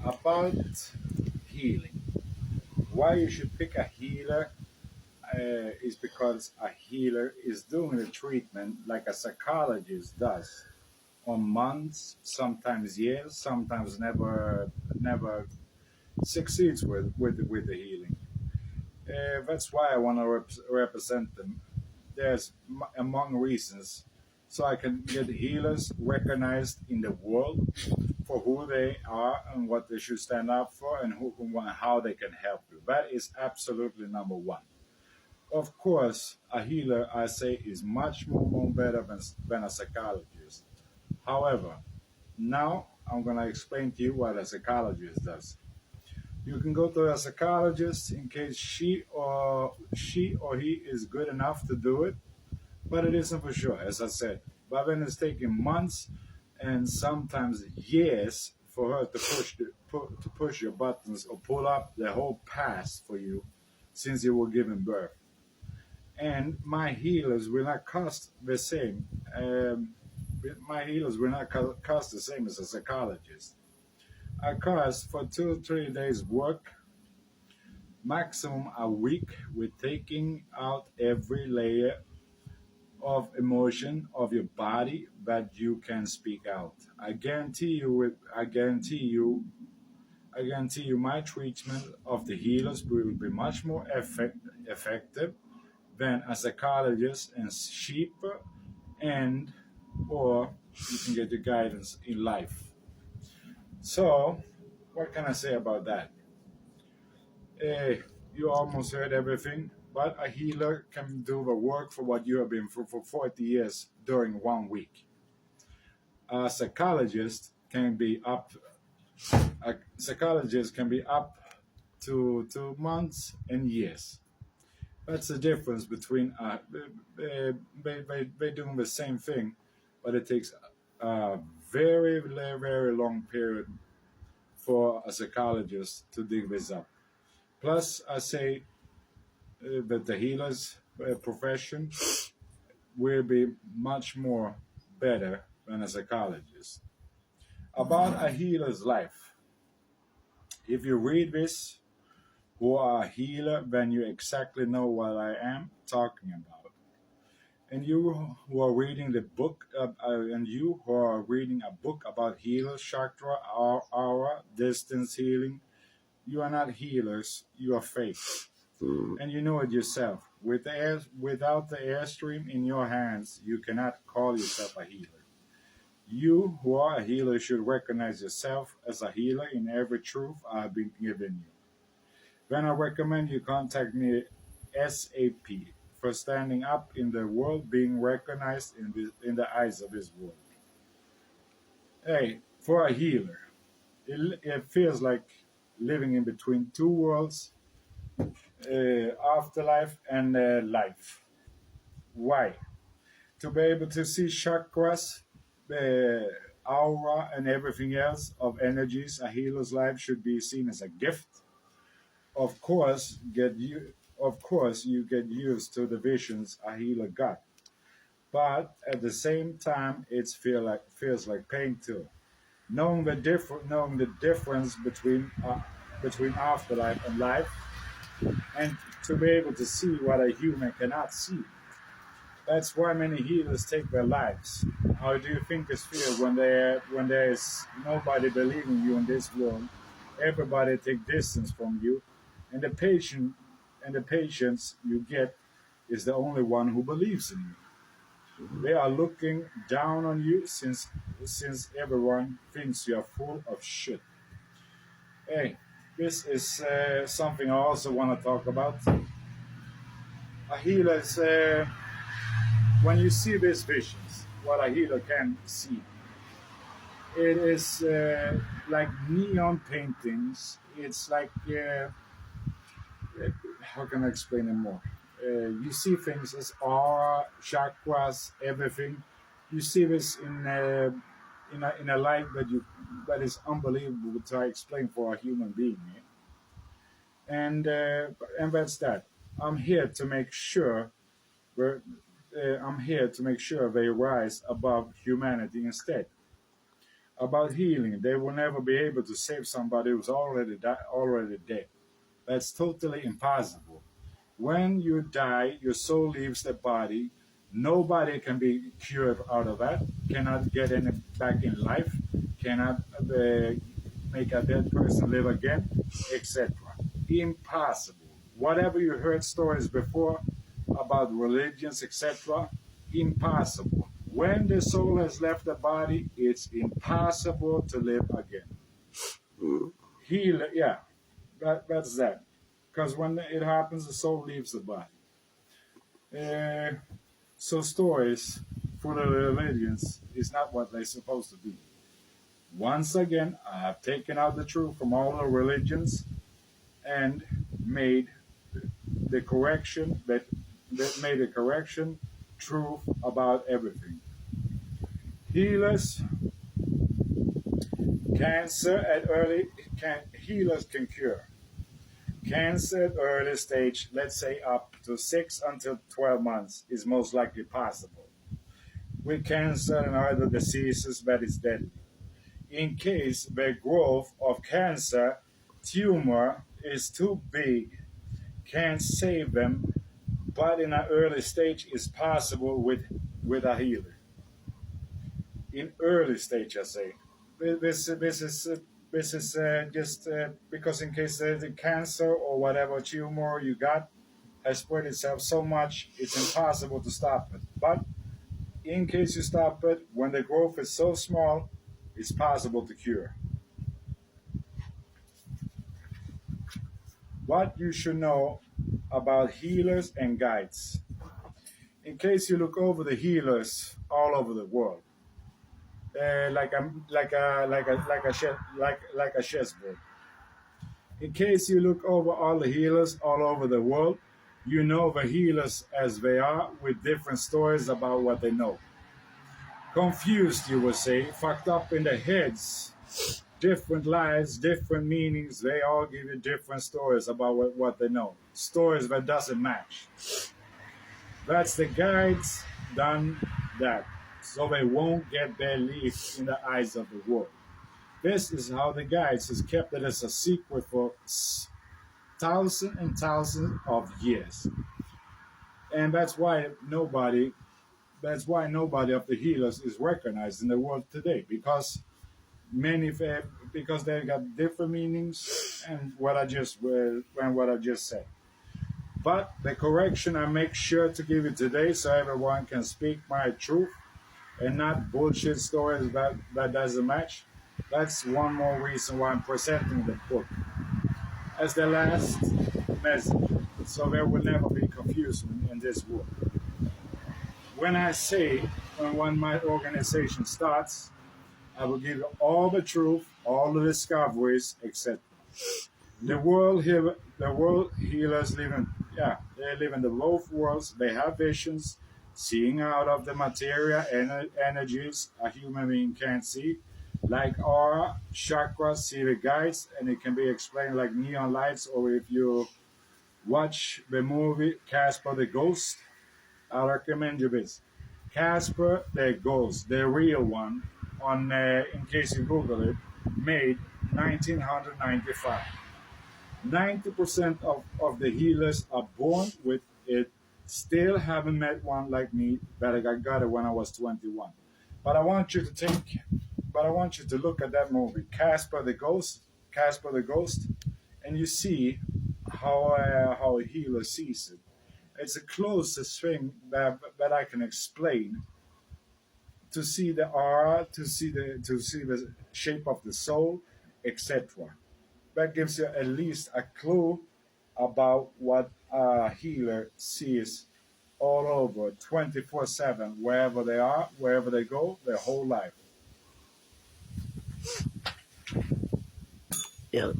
About healing. Why you should pick a healer is because a healer is doing the treatment like a psychologist does on months, sometimes years, sometimes never succeeds with the healing. That's why I want to represent them. There's among reasons so I can get healers recognized in the world for who they are and what they should stand up for and how they can help you. That is absolutely number one. Of course, a healer, I say, is much more better than a psychologist. However, now I'm going to explain to you what a psychologist does. You can go to a psychologist in case she or he is good enough to do it, but it isn't for sure, as I said. But when it's taking months and sometimes years for her to push your buttons or pull up the whole past for you since you were given birth. And my healers will not cost the same. My healers will not cost the same as a psychologist. I cost for 2 or 3 days work, maximum a week, with taking out every layer of emotion of your body that you can speak out. I guarantee you my treatment of the healers will be much more effective than a psychologist and cheaper, and or you can get your guidance in life. So what can I say about that? You almost heard everything, but a healer can do the work for what you have been for 40 years during 1 week. A psychologist can be up. A psychologist can be up to 2 months and years. That's the difference between they doing the same thing, but it takes a very long period for a psychologist to dig this up. Plus, I say that the healer's profession will be much more better than a psychologist. About a healer's life. If you read this, who are a healer, then you exactly know what I am talking about. And you who are reading the book, and you who are reading a book about healers, chakra, aura, distance healing, you are not healers, you are fake. And you know it yourself. Without the airstream in your hands, you cannot call yourself a healer. You who are a healer should recognize yourself as a healer in every truth I've been giving you. Then I recommend you contact me ASAP for standing up in the world, being recognized in the eyes of this world. Hey, for a healer, it feels like living in between two worlds, afterlife and life. Why? To be able to see chakras, aura, and everything else of energies, a healer's life should be seen as a gift. Of course, you get used to the visions a healer got, but at the same time, it feels like pain too. Knowing the difference between afterlife and life, and to be able to see what a human cannot see. That's why many healers take their lives. How do you think this feels when there is nobody believing you in this world? Everybody take distance from you, and the patience you get is the only one who believes in you. They are looking down on you since everyone thinks you are full of shit. Hey, this is something I also want to talk about. A healer is when you see these visions, what a healer can see. It is like neon paintings. It's like how can I explain it more? You see things as aura, chakras, everything. You see this in a light that is unbelievable to explain for a human being. And that's that. I'm here to make sure I'm here to make sure they rise above humanity instead. About healing, they will never be able to save somebody who's already dead. That's totally impossible. When you die, your soul leaves the body. Nobody can be cured out of that. Cannot get any back in life. Cannot make a dead person live again, etc. Impossible. Whatever you heard stories before about religions, etc. Impossible. When the soul has left the body, it's impossible to live again. Heal, yeah, that's that. Because when it happens, the soul leaves the body. Uh, so stories for the religions is not what they're supposed to be. Once again, I have taken out the truth from all the religions and made the correction that made a correction truth about everything. Healers, cancer at early healers can cure. Cancer at early stage, let's say up to 6 until 12 months, is most likely possible. With cancer and other diseases that is deadly. In case the growth of cancer tumor is too big, can't save them, but in an early stage is possible with a healer. In early stage, I say. This is just because in case the cancer or whatever tumor you got has spread itself so much, it's impossible to stop it. But in case you stop it, when the growth is so small, it's possible to cure. What you should know about healers and guides. In case you look over the healers all over the world, like a chessboard. In case you look over all the healers all over the world, you know the healers as they are with different stories about what they know. Confused, you will say, fucked up in their heads, different lives, different meanings. They all give you different stories about what they know. Stories that doesn't match. That's the guides done that, so they won't get belief in the eyes of the world. This is how the guides has kept it as a secret for thousands and thousands of years, and that's why nobody of the healers is recognized in the world today many because they got different meanings and what I just said. But the correction I make sure to give you today so everyone can speak my truth and not bullshit stories that doesn't match. That's one more reason why I'm presenting the book as the last message, so there will never be confusion in this world. When I say, when my organization starts, I will give you all the truth, all the discoveries, etc. The world healers live in, yeah, they live in the both worlds. They have visions, seeing out of the materia and energies a human being can't see, like aura, chakras, see the guides, and it can be explained like neon lights. Or if you watch the movie Casper the Ghost, I recommend you this. Casper the Ghost, the real one, on in case you Google it, made 1995. 90% of the healers are born with it. Still haven't met one like me, but I got it when I was 21. But I want you to think, but I want you to look at that movie, Casper the Ghost, and you see how a healer sees it. It's the closest thing that I can explain to see the aura, to see the shape of the soul, etc. That gives you at least a clue about what a healer sees all over 24/7, wherever they are, wherever they go, their whole life. Yeah.